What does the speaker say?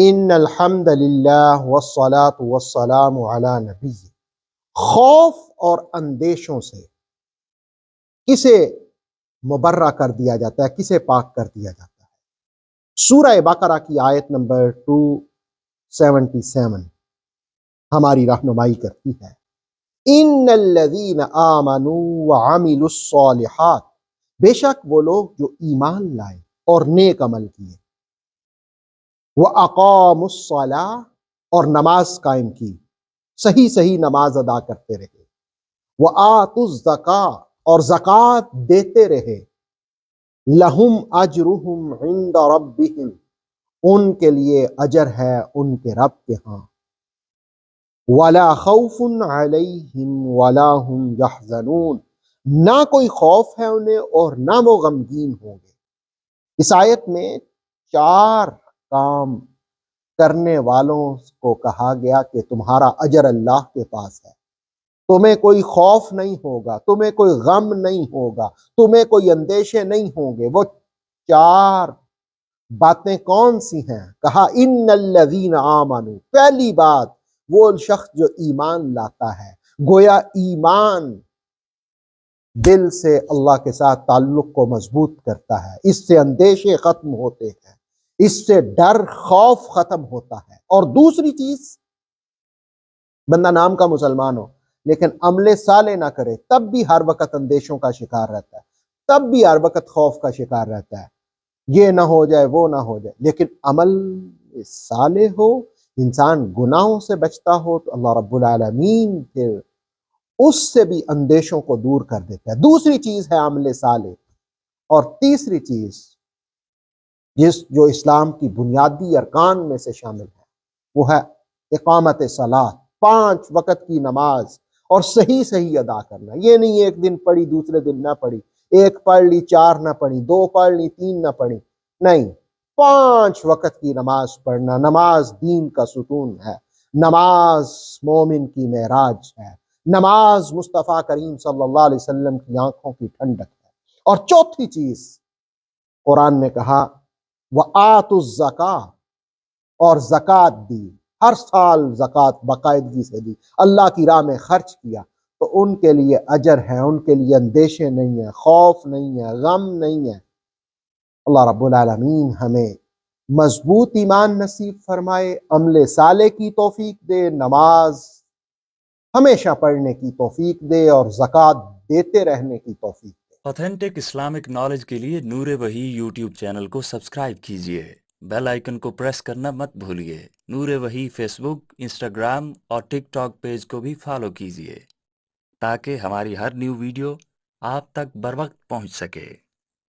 ان الحمد للہ والصلاة والسلام علی نبی۔ خوف اور اندیشوں سے کسے مبرہ کر دیا جاتا ہے، کسے پاک کر دیا جاتا ہے؟ سورہ بقرہ کی آیت نمبر 277 ہماری رہنمائی کرتی ہے۔ ان الذین آمنوا وعملوا الصالحات، بے شک وہ لوگ جو ایمان لائے اور نیک عمل کیے، وَأَقَامُوا الصَّلَاةَ اور نماز قائم کی، صحیح نماز ادا کرتے رہے، وَآتُوا الزَّکاۃَ اور زکوٰۃ دیتے رہے، لَهُمْ أَجْرُهُمْ عِنْدَ رَبِّهِمْ ان کے لیے اجر ہے ان کے رب کے ہاں، وَلَا خَوْفٌ عَلَيْهِمْ وَلَا هُمْ يَحْزَنُونَ نہ کوئی خوف ہے انہیں اور نہ وہ غمگین ہوں گے۔ اس آیت میں 4 کام کرنے والوں کو کہا گیا کہ تمہارا اجر اللہ کے پاس ہے، تمہیں کوئی خوف نہیں ہوگا، تمہیں کوئی غم نہیں ہوگا، تمہیں کوئی اندیشے نہیں ہوں گے۔ وہ 4 باتیں کون سی ہیں؟ کہا ان الذین آمنوا، پہلی بات وہ شخص جو ایمان لاتا ہے، گویا ایمان دل سے اللہ کے ساتھ تعلق کو مضبوط کرتا ہے، اس سے اندیشے ختم ہوتے ہیں، اس سے ڈر خوف ختم ہوتا ہے۔ اور دوسری چیز، بندہ نام کا مسلمان ہو لیکن عمل صالح نہ کرے، تب بھی ہر وقت اندیشوں کا شکار رہتا ہے، تب بھی ہر وقت خوف کا شکار رہتا ہے، یہ نہ ہو جائے وہ نہ ہو جائے۔ لیکن عمل صالح ہو، انسان گناہوں سے بچتا ہو، تو اللہ رب العالمین پھر اس سے بھی اندیشوں کو دور کر دیتا ہے۔ دوسری چیز ہے عمل صالح۔ اور تیسری چیز جو اسلام کی بنیادی ارکان میں سے شامل ہے، وہ ہے اقامت صلاۃ، 5 وقت کی نماز، اور صحیح ادا کرنا۔ یہ نہیں ایک دن پڑھی دوسرے دن نہ پڑھی، ایک پڑھ لی 4 نہ پڑھی، 2 پڑھ لی 3 نہ پڑھی، نہیں، 5 وقت کی نماز پڑھنا۔ نماز دین کا ستون ہے، نماز مومن کی معراج ہے، نماز مصطفیٰ کریم صلی اللہ علیہ وسلم کی آنکھوں کی ٹھنڈک ہے۔ اور چوتھی چیز قرآن نے کہا وَآتُوا الزَّکاۃَ اور زکوٰۃ دی، ہر سال زکوٰۃ باقاعدگی سے دی، اللہ کی راہ میں خرچ کیا، تو ان کے لیے اجر ہے، ان کے لیے اندیشے نہیں ہیں، خوف نہیں ہے، غم نہیں ہے۔ اللہ رب العالمین ہمیں مضبوط ایمان نصیب فرمائے، عمل صالح کی توفیق دے، نماز ہمیشہ پڑھنے کی توفیق دے، اور زکوٰۃ دیتے رہنے کی توفیق دے۔ آتھینٹک اسلامک نالج کے لیے نور وحی یوٹیوب چینل کو سبسکرائب کیجیے، بیل آئیکن کو پریس کرنا مت بھولیے۔ نور وحی فیس بک، انسٹاگرام اور ٹک ٹاک پیج کو بھی فالو کیجیے تاکہ ہماری ہر نیو ویڈیو آپ تک بر وقت پہنچ سکے۔